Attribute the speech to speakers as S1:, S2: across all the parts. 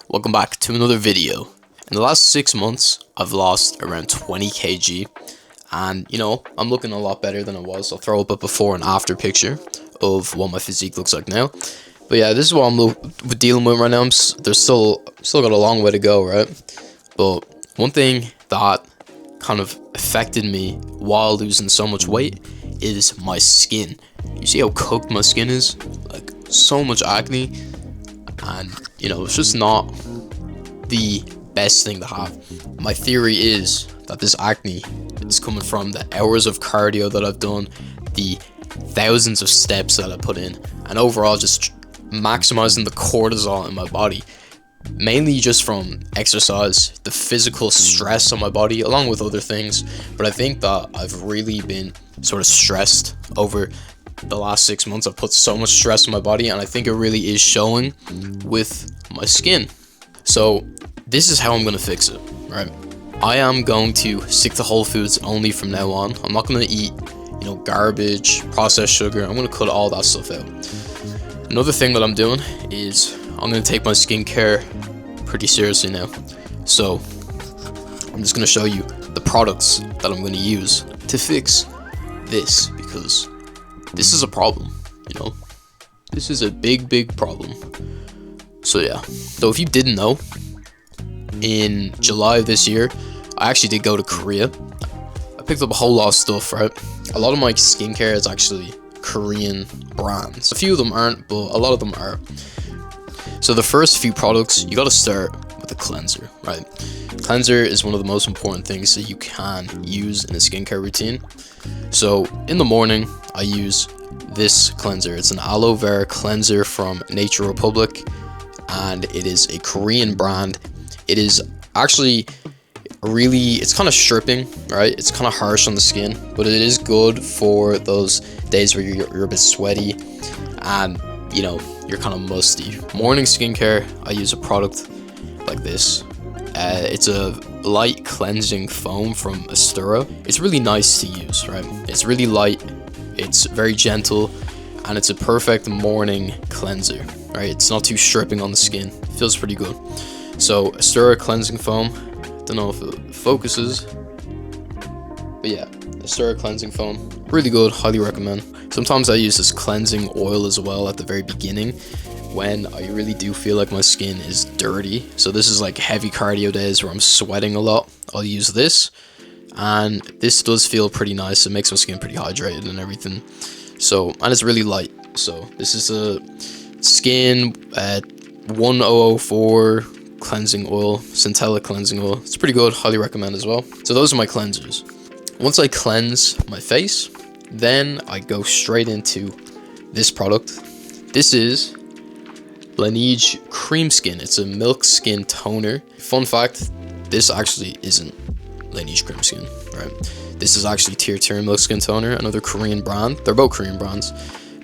S1: Welcome back to another video. In the last 6 months, I've lost around 20 kg, and I'm looking a lot better than I was. I'll throw up a before and after picture of what my physique looks like now. But yeah, this is what I'm dealing with right now. There's still got a long way to go, right? But one thing that kind of affected me while losing so much weight is my skin. You see how cooked my skin is? Like, so much acne, and it's just not the best thing to have. My theory is that this acne is coming from the hours of cardio that I've done, the thousands of steps that I put in, and overall just maximizing the cortisol in my body, mainly just from exercise, the physical stress on my body, along with other things. But I think that I've really been sort of stressed over the last 6 months. I've put so much stress on my body, and I think it really is showing with my skin. So this is how I'm going to fix it, right? I am going to stick to whole foods only from now on. I'm not going to eat garbage, processed sugar. I'm going to cut all that stuff out. Another thing that I'm doing is I'm going to take my skincare pretty seriously now. So I'm just going to show you the products that I'm going to use to fix this, because this is a problem, This is a big problem. So yeah. So if you didn't know, in July of this year, I actually did go to Korea. I picked up a whole lot of stuff, right? A lot of my skincare is actually Korean brands. A few of them aren't, but a lot of them are. So the first few products, you gotta start with a cleanser, right? Cleanser is one of the most important things that you can use in a skincare routine. So in the morning, I use this cleanser. It's an aloe vera cleanser from Nature Republic, and it is a Korean brand. It is actually it's kind of stripping, right? It's kind of harsh on the skin, but it is good for those days where you're a bit sweaty and you're kind of musty. Morning skincare, I use a product like this. It's a light cleansing foam from Astura. It's really nice to use, right? It's really light, it's very gentle, and it's a perfect morning cleanser, right? It's not too stripping on the skin. It feels pretty good. So Astura cleansing foam. Don't know if it focuses, but yeah, Astura cleansing foam, really good, highly recommend. Sometimes I use this cleansing oil as well at the very beginning when I really do feel like my skin is dirty. So this is like heavy cardio days where I'm sweating a lot. I'll use this, and this does feel pretty nice. It makes my skin pretty hydrated and everything. So, and it's really light. So this is a Skin 1004 cleansing oil, Centella cleansing oil. It's pretty good, highly recommend as well. So those are my cleansers. Once I cleanse my face, then I go straight into this product. This is Laneige Cream Skin. It's a milk skin toner. Fun fact, this actually isn't Laneige Cream Skin, right? This is actually Tear Milk Skin Toner, another Korean brand. They're both Korean brands.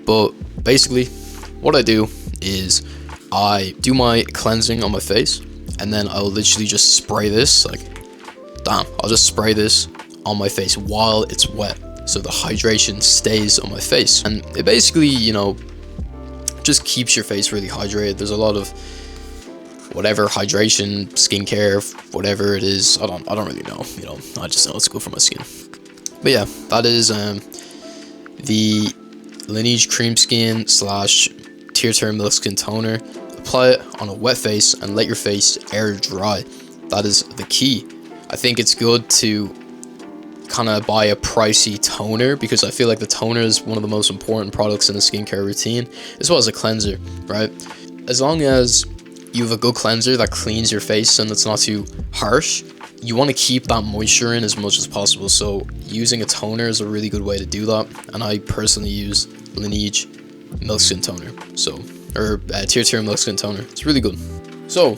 S1: But basically, what I do is I do my cleansing on my face, and then I'll literally just spray this, I'll just spray this on my face while it's wet, so the hydration stays on my face. And it basically, just keeps your face really hydrated. There's a lot of whatever hydration, skincare, whatever it is. I don't really know, I just know it's good for my skin. But yeah, that is the Laneige Cream Skin / Tear Milk Skin Toner. Apply it on a wet face and let your face air dry. That is the key. I think it's good to kind of buy a pricey toner, because I feel like the toner is one of the most important products in a skincare routine, as well as a cleanser, right? As long as you have a good cleanser that cleans your face and it's not too harsh, you want to keep that moisture in as much as possible. So using a toner is a really good way to do that, and I personally use Laneige Milk Skin Toner, or Tear Milk Skin Toner. It's really good. So,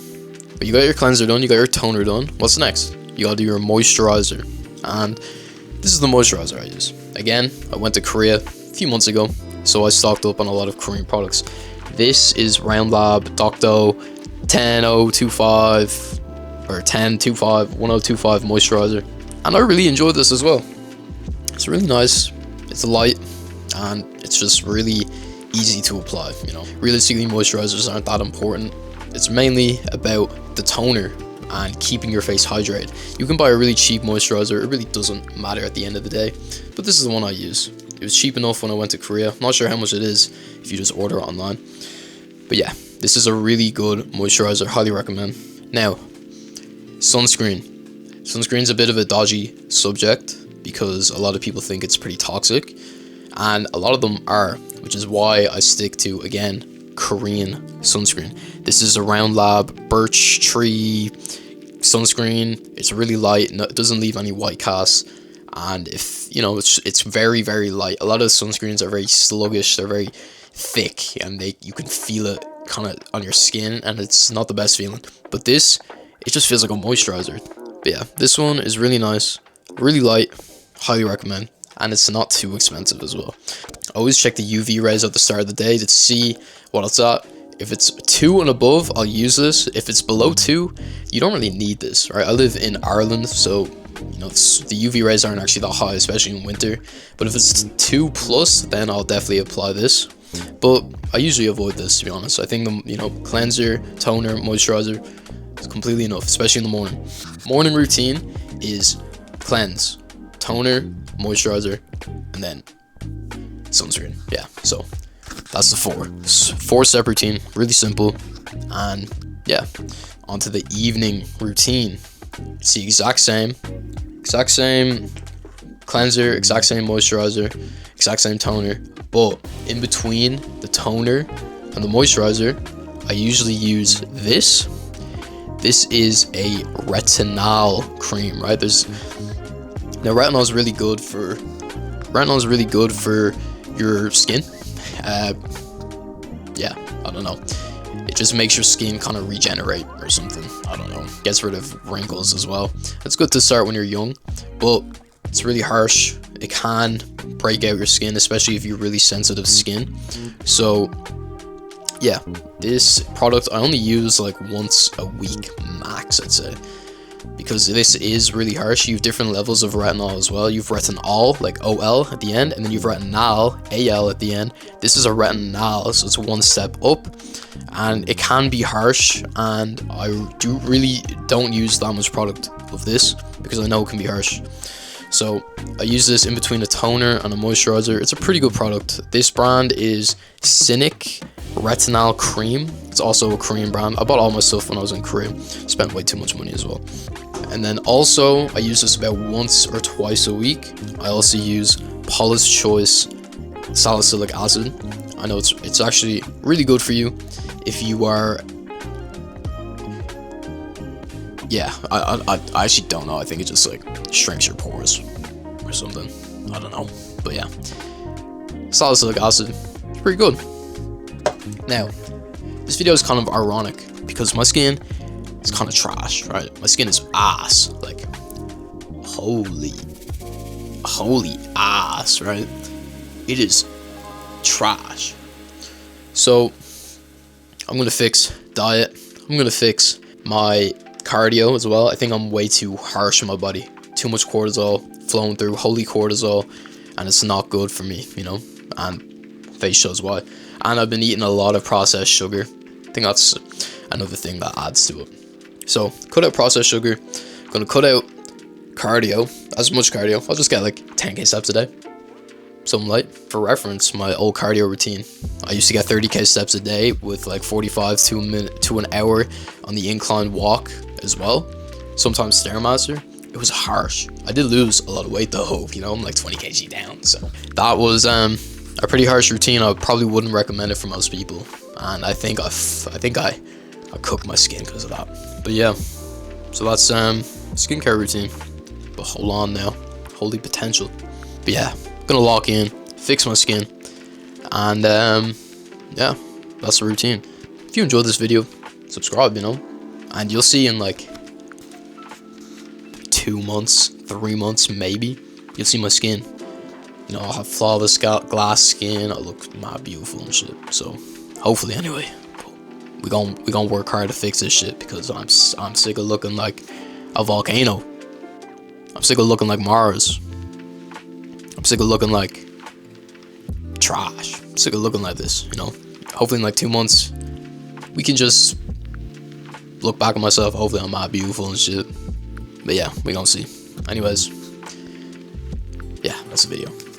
S1: but you got your cleanser done, you got your toner done. What's next? You gotta do your moisturizer, and this is the moisturizer I use. Again, I went to Korea a few months ago, so I stocked up on a lot of Korean products. This is Round Lab Docto 10025 or 1025 moisturizer, and I really enjoyed this as well. It's really nice, it's light, and it's just really easy to apply. Realistically, moisturizers aren't that important it's mainly about the toner and keeping your face hydrated. You can buy a really cheap moisturizer, it really doesn't matter at the end of the day, but this is the one I use. It was cheap enough when I went to Korea. I'm not sure how much it is if you just order it online, but yeah, this is a really good moisturizer, highly recommend. Now, sunscreen. Sunscreen's a bit of a dodgy subject because a lot of people think it's pretty toxic, and a lot of them are, which is why I stick to, again, Korean sunscreen. This is a Round Lab birch tree sunscreen. It's really light, it doesn't leave any white casts, and if you know, it's very, very light. A lot of sunscreens are very sluggish, they're very thick, and you can feel it kind of on your skin, and it's not the best feeling. But this, it just feels like a moisturizer. But yeah, this one is really nice, really light, highly recommend, and it's not too expensive as well. Always check the UV rays at the start of the day to see what it's at. If it's 2 and above, I'll use this. If it's below 2, you don't really need this, right? I live in Ireland, so you know the UV rays aren't actually that high, especially in winter. But if it's 2 plus, then I'll definitely apply this. But I usually avoid this, to be honest. I think the cleanser, toner, moisturizer is completely enough, especially in the morning. Morning routine is cleanse, toner, moisturizer, and then sunscreen. Yeah, so that's the 4-step routine, really simple. And yeah, onto the evening routine. It's the exact same cleanser, exact same moisturizer, exact same toner, but in between the toner and the moisturizer, I usually use this. This is a retinol cream, right? Now retinol is really good for your skin. Yeah, I don't know. It just makes your skin kind of regenerate or something. I don't know. Gets rid of wrinkles as well. It's good to start when you're young, but it's really harsh. It can break out your skin, especially if you're really sensitive skin. So yeah, this product I only use like once a week max, I'd say, because this is really harsh. You have different levels of retinol as well. You've retinol, like OL at the end, and then you've retinol, AL at the end. This is a retinol, so it's 1 step up, and it can be harsh, and I really don't use that much product of this because I know it can be harsh. So I use this in between a toner and a moisturizer. It's a pretty good product. This brand is Cynic Retinol Cream. It's also a Korean brand. I bought all my stuff when I was in Korea. Spent way too much money as well. And then also I use this about once or twice a week. I also use Paula's Choice salicylic acid. I know it's actually really good for you if you are, yeah, I actually don't know. I think it just like shrinks your pores or something. I don't know, but yeah, salicylic acid, it's pretty good. Now, this video is kind of ironic because my skin is kind of trash, right? My skin is ass, like holy ass, right? It is trash. So I'm gonna fix diet. I'm gonna fix my cardio as well. I think I'm way too harsh on my body. Too much cortisol flowing through, holy cortisol, and it's not good for me, you know, and face shows why. And I've been eating a lot of processed sugar. I think that's another thing that adds to it. So cut out processed sugar. Gonna cut out cardio, as much cardio. I'll just get like 10k steps a day, something light. For reference, my old cardio routine, I used to get 30k steps a day with like 45 to an hour on the incline walk as well, sometimes Stairmaster. It was harsh. I did lose a lot of weight though, you know, I'm like 20 kg down, so that was a pretty harsh routine. I probably wouldn't recommend it for most people, and I think I cooked my skin because of that. But yeah, so that's skincare routine. But hold on now, holy potential. But yeah, gonna lock in, fix my skin, and yeah, that's the routine. If you enjoyed this video, subscribe, you know, and you'll see in like 2 months, 3 months maybe, you'll see my skin. You know, I'll have flawless glass skin. I look mad beautiful and shit. So hopefully, anyway, we gonna work hard to fix this shit because I'm sick of looking like a volcano. I'm sick of looking like Mars. I'm sick of looking like trash. I'm sick of looking like this, you know. Hopefully in like 2 months, we can just look back at myself. Hopefully I'm mad beautiful and shit. But yeah, we gonna see. Anyways, yeah, that's the video.